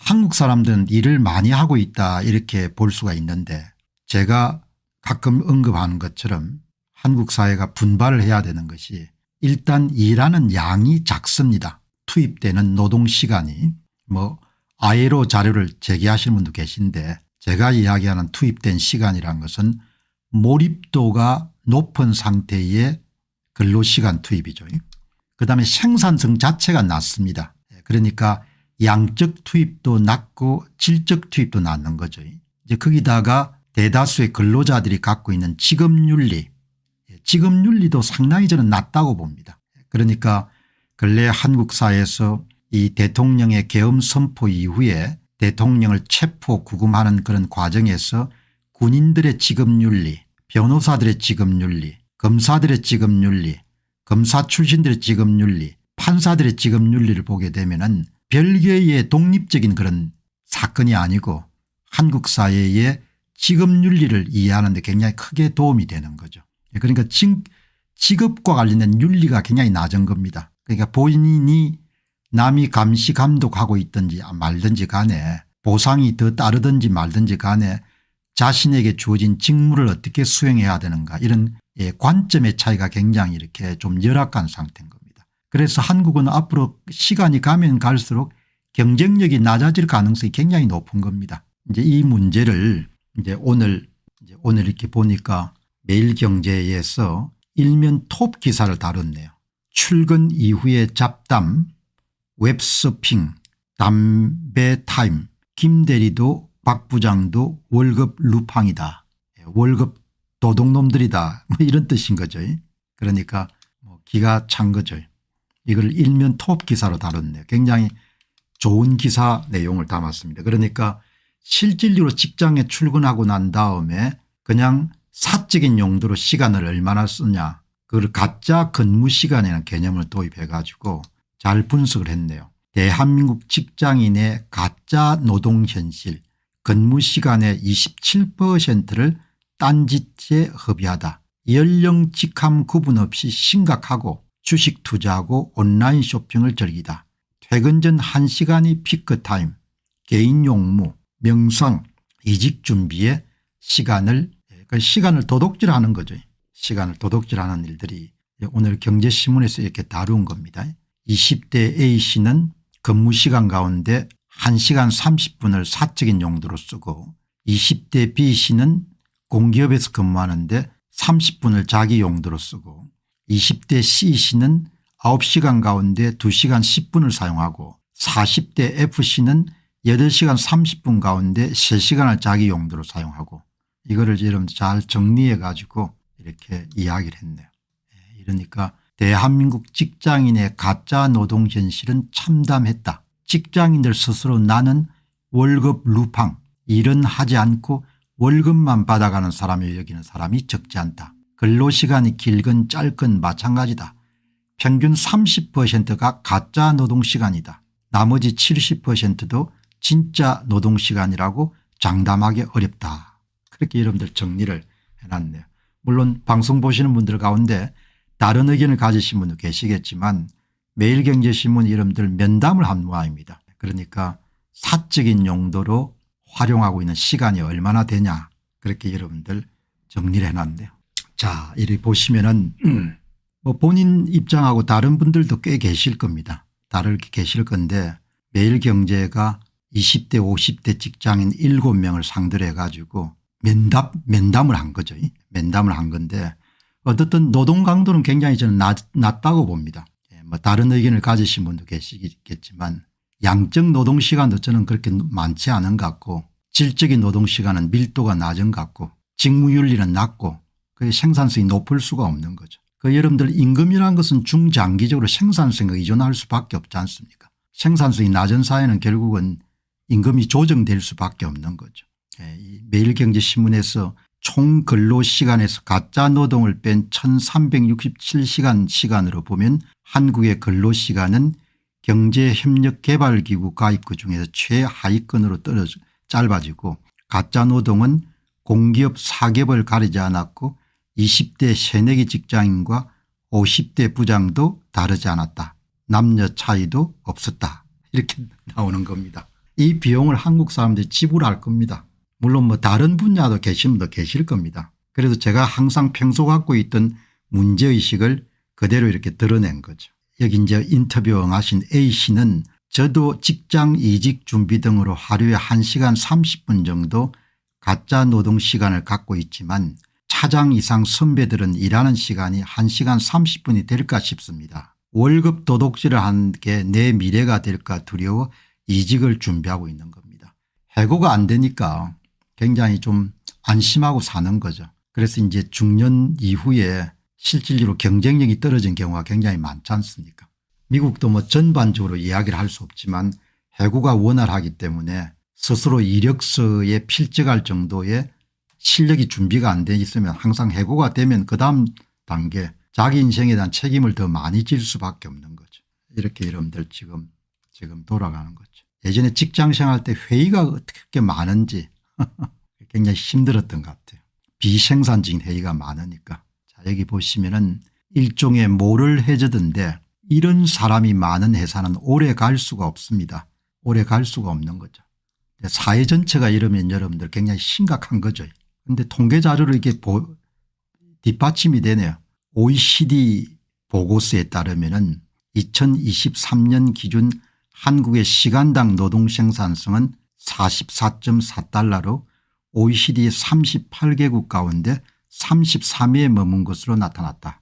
한국 사람들은 일을 많이 하고 있다 이렇게 볼 수가 있는데 제가 가끔 언급하는 것처럼 한국 사회가 분발을 해야 되는 것이 일단 일하는 양이 작습니다. 투입되는 노동시간이 ILO 자료를 제기하시는 분도 계신데 제가 이야기하는 투입된 시간이라는 것은 몰입도가 높은 상태의 근로시간 투입이죠. 그다음에 생산성 자체가 낮습니다. 그러니까 양적 투입도 낮고 질적 투입도 낮는 거죠. 이제 거기다가 대다수의 근로자들이 갖고 있는 직업윤리도 상당히 저는 낮다고 봅니다. 그러니까 근래 한국 사회에서 이 대통령의 계엄 선포 이후에 대통령을 체포 구금하는 그런 과정에서 군인들의 직업윤리, 변호사들의 직업윤리, 검사들의 직업윤리, 검사 출신들의 직업윤리, 판사들의 직업윤리를 보게 되면은 별개의 독립적인 그런 사건이 아니고 한국 사회의 직업윤리를 이해하는 데 굉장히 크게 도움이 되는 거죠. 그러니까 직업과 관련된 윤리가 굉장히 낮은 겁니다. 그러니까 본인이 남이 감시 감독하고 있든지 말든지 간에 보상이 더 따르든지 말든지 간에 자신에게 주어진 직무를 어떻게 수행해야 되는가 이런 관점의 차이가 굉장히 이렇게 좀 열악한 상태인 겁니다. 그래서 한국은 앞으로 시간이 가면 갈수록 경쟁력이 낮아질 가능성이 굉장히 높은 겁니다. 이제 이 문제를 이제 오늘 이렇게 보니까 매일경제에서 일면 톱 기사를 다뤘네요. 출근 이후의 잡담, 웹서핑, 담배 타임, 김 대리도 박 부장도 월급 루팡이다. 월급 도둑놈들이다. 이런 뜻인 거죠. 그러니까 기가 찬 거죠. 이걸 일면 톱 기사로 다뤘네요. 굉장히 좋은 기사 내용을 담았습니다. 그러니까 실질적으로 직장에 출근하고 난 다음에 그냥 사적인 용도로 시간을 얼마나 쓰냐 그걸 가짜 근무 시간이라는 개념을 도입해 가지고 잘 분석을 했네요. 대한민국 직장인의 가짜 노동 현실 근무 시간의 27%를 딴짓에 허비하다. 연령 직함 구분 없이 심각하고 주식 투자하고 온라인 쇼핑을 즐기다. 퇴근 전 1시간이 피크타임 개인 용무 명상 이직 준비에 시간을 도둑질하는 거죠. 시간을 도둑질하는 일들이 오늘 경제신문에서 이렇게 다룬 겁니다. 20대 A씨는 근무시간 가운데 1시간 30분을 사적인 용도로 쓰고 20대 B씨는 공기업에서 근무하는데 30분을 자기 용도로 쓰고 20대 C씨는 9시간 가운데 2시간 10분을 사용하고 40대 F씨는 8시간 30분 가운데 3시간을 자기 용도로 사용하고 이거를 여러분 잘 정리해 가지고 이렇게 이야기를 했네요. 이러니까 대한민국 직장인의 가짜 노동 현실은 참담했다. 직장인들 스스로 나는 월급 루팡 일은 하지 않고 월급만 받아가는 사람을 여기는 사람이 적지 않다. 근로시간이 길건 짧건 마찬가지다. 평균 30%가 가짜 노동시간이다. 나머지 70%도 진짜 노동시간이라고 장담하기 어렵다. 그렇게 여러분들 정리를 해놨네요. 물론 방송 보시는 분들 가운데 다른 의견을 가지신 분도 계시겠지만 매일경제신문 여러분들 면담을 한 모양입니다. 그러니까 사적인 용도로 활용하고 있는 시간이 얼마나 되냐 그렇게 여러분들 정리를 해놨네요. 자, 이렇게 보시면은 본인 입장하고 다른 분들도 꽤 계실 겁니다. 다르게 계실 건데 매일경제가 20대 50대 직장인 7명을 상대로 해가지고 면담을 한 거죠. 면담을 한 건데 어떻든 노동 강도는 굉장히 저는 낮다고 봅니다. 다른 의견을 가지신 분도 계시겠지만 양적 노동시간도 저는 그렇게 많지 않은 것 같고 질적인 노동시간은 밀도가 낮은 것 같고 직무윤리는 낮고 그 생산성이 높을 수가 없는 거죠. 여러분들 임금이라는 것은 중장기적으로 생산성에 의존할 수밖에 없지 않습니까? 생산성이 낮은 사회는 결국은 임금이 조정될 수밖에 없는 거죠. 매일경제신문에서 총 근로시간에서 가짜 노동을 뺀 1367시간 시간으로 보면 한국의 근로시간은 경제협력개발기구 가입구 중에서 최하위권으로 짧아지고 가짜 노동은 공기업 사기업을 가리지 않았고 20대 새내기 직장인과 50대 부장도 다르지 않았다. 남녀 차이도 없었다. 이렇게 나오는 겁니다. 이 비용을 한국 사람들이 지불할 겁니다. 물론 뭐 다른 분야도 계신 분도 계실 겁니다. 그래도 제가 항상 평소 갖고 있던 문제의식을 그대로 이렇게 드러낸 거죠. 여기 이제 인터뷰 응하신 A씨는 저도 직장 이직 준비 등으로 하루에 1시간 30분 정도 가짜 노동 시간을 갖고 있지만 차장 이상 선배들은 일하는 시간이 1시간 30분이 될까 싶습니다. 월급 도둑질을 한 게 내 미래가 될까 두려워 이직을 준비하고 있는 겁니다. 해고가 안 되니까 굉장히 좀 안심하고 사는 거죠. 그래서 이제 중년 이후에 실질적으로 경쟁력이 떨어진 경우가 굉장히 많지 않습니까? 미국도 뭐 전반적으로 이야기를 할 수 없지만 해고가 원활하기 때문에 스스로 이력서에 필적할 정도의 실력이 준비가 안 돼 있으면 항상 해고가 되면 그다음 단계 자기 인생에 대한 책임을 더 많이 질 수밖에 없는 거죠. 이렇게 여러분들 지금 돌아가는 거죠. 예전에 직장생활 때 회의가 어떻게 많은지 굉장히 힘들었던 것 같아요. 비생산적인 회의가 많으니까. 자, 여기 보시면은 일종의 모럴 해저드인데 이런 사람이 많은 회사는 오래 갈 수가 없습니다. 오래 갈 수가 없는 거죠. 사회 전체가 이러면 여러분들 굉장히 심각한 거죠. 그런데 통계 자료를 이렇게 뒷받침이 되네요. OECD 보고서에 따르면은 2023년 기준 한국의 시간당 노동 생산성은 44.4달러로 OECD 38개국 가운데 33위에 머문 것으로 나타났다.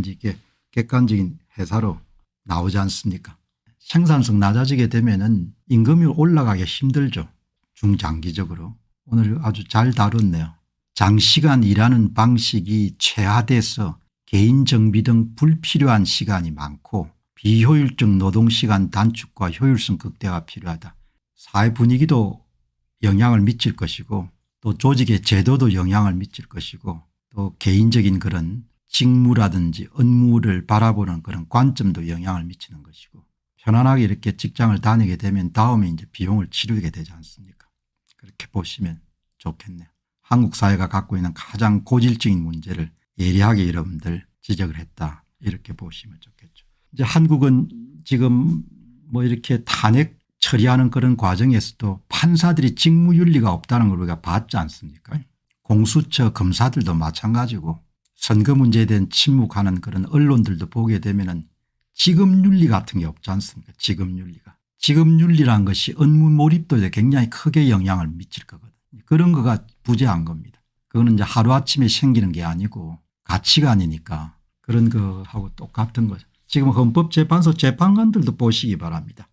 이게 객관적인 회사로 나오지 않습니까? 생산성 낮아지게 되면은 임금이 올라가기 힘들죠. 중장기적으로. 오늘 아주 잘 다뤘네요. 장시간 일하는 방식이 최하돼서 개인 정비 등 불필요한 시간이 많고 비효율적 노동시간 단축과 효율성 극대화가 필요하다. 사회 분위기도 영향을 미칠 것이고 또 조직의 제도도 영향을 미칠 것이고 또 개인적인 그런 직무라든지 업무를 바라보는 그런 관점도 영향을 미치는 것이고 편안하게 이렇게 직장을 다니게 되면 다음에 이제 비용을 치르게 되지 않습니까? 그렇게 보시면 좋겠네요. 한국 사회가 갖고 있는 가장 고질적인 문제를 예리하게 여러분들 지적을 했다. 이렇게 보시면 좋겠죠. 이제 한국은 지금 뭐 이렇게 탄핵 처리하는 그런 과정에서도 판사들이 직무윤리가 없다는 걸 우리가 봤지 않습니까? 공수처 검사들도 마찬가지고 선거 문제에 대한 침묵하는 그런 언론들도 보게 되면은 직업윤리 같은 게 없지 않습니까? 직업윤리가. 직업윤리란 것이 업무 몰입도에 굉장히 크게 영향을 미칠 거거든요. 그런 거가 부재한 겁니다. 그거는 이제 하루아침에 생기는 게 아니고 가치관이니까 그런 거하고 똑같은 거죠. 지금 헌법재판소 재판관들도 보시기 바랍니다.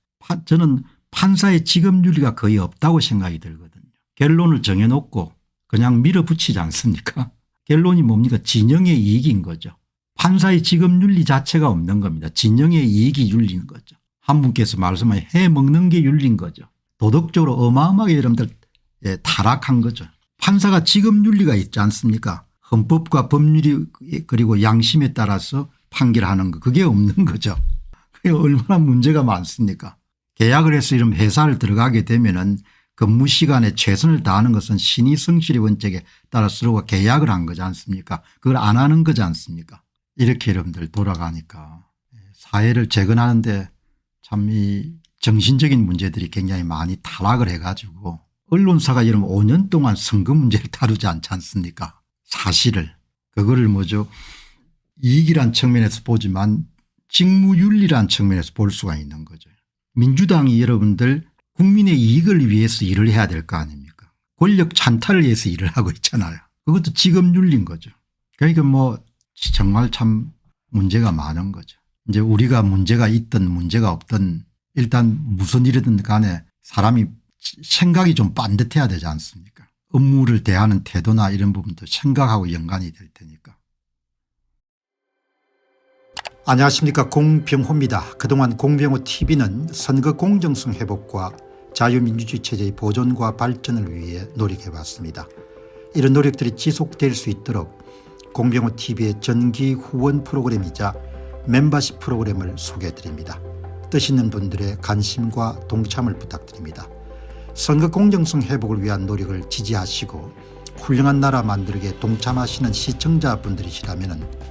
저는 판사의 직업윤리가 거의 없다고 생각이 들거든요. 결론을 정해놓고 그냥 밀어붙이지 않습니까? 결론이 뭡니까? 진영의 이익인 거죠. 판사의 직업윤리 자체가 없는 겁니다. 진영의 이익이 윤리인 거죠. 한 분께서 말씀하신 해먹는 게 윤리인 거죠. 도덕적으로 어마어마하게 여러분들 타락한 거죠. 판사가 직업윤리가 있지 않습니까? 헌법과 법률이 그리고 양심에 따라서 판결하는 거 그게 없는 거죠. 그게 얼마나 문제가 많습니까? 계약을 해서 이런 회사를 들어가게 되면은 근무 시간에 최선을 다하는 것은 신의 성실의 원칙에 따라 서로가 계약을 한 거지 않습니까? 그걸 안 하는 거지 않습니까? 이렇게 여러분들 돌아가니까 사회를 재건하는데 참 이 정신적인 문제들이 굉장히 많이 타락을 해가지고 언론사가 여러분 5년 동안 선거 문제를 다루지 않지 않습니까? 사실을. 그거를 뭐죠? 이익이란 측면에서 보지만 직무윤리란 측면에서 볼 수가 있는 거죠. 민주당이 여러분들 국민의 이익을 위해서 일을 해야 될 거 아닙니까? 권력 찬탈을 위해서 일을 하고 있잖아요. 그것도 직업윤리인 거죠. 그러니까 뭐 정말 참 문제가 많은 거죠. 이제 우리가 문제가 있든 문제가 없든 일단 무슨 일이든 간에 사람이 생각이 좀 반듯해야 되지 않습니까? 업무를 대하는 태도나 이런 부분도 생각하고 연관이 될 테니까. 안녕하십니까, 공병호입니다. 그동안 공병호 TV는 선거 공정성 회복과 자유민주주의 체제의 보존과 발전을 위해 노력해왔습니다. 이런 노력들이 지속될 수 있도록 공병호 TV의 정기 후원 프로그램이자 멤버십 프로그램을 소개해드립니다. 뜻 있는 분들의 관심과 동참을 부탁드립니다. 선거 공정성 회복을 위한 노력을 지지하시고 훌륭한 나라 만들기에 동참하시는 시청자분들이시라면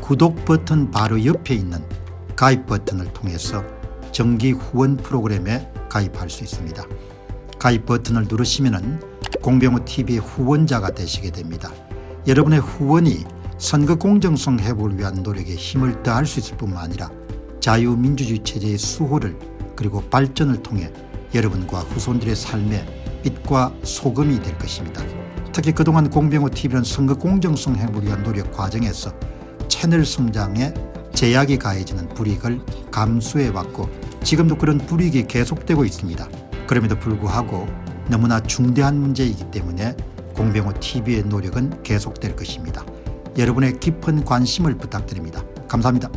구독 버튼 바로 옆에 있는 가입 버튼을 통해서 정기 후원 프로그램에 가입할 수 있습니다. 가입 버튼을 누르시면 공병호TV의 후원자가 되시게 됩니다. 여러분의 후원이 선거 공정성 회복을 위한 노력에 힘을 더할 수 있을 뿐만 아니라 자유민주주의 체제의 수호를 그리고 발전을 통해 여러분과 후손들의 삶에 빛과 소금이 될 것입니다. 특히 그동안 공병호TV는 선거 공정성 회복을 위한 노력 과정에서 채널 성장에 제약이 가해지는 불이익을 감수해왔고 지금도 그런 불이익이 계속되고 있습니다. 그럼에도 불구하고 너무나 중대한 문제이기 때문에 공병호TV의 노력은 계속될 것입니다. 여러분의 깊은 관심을 부탁드립니다. 감사합니다.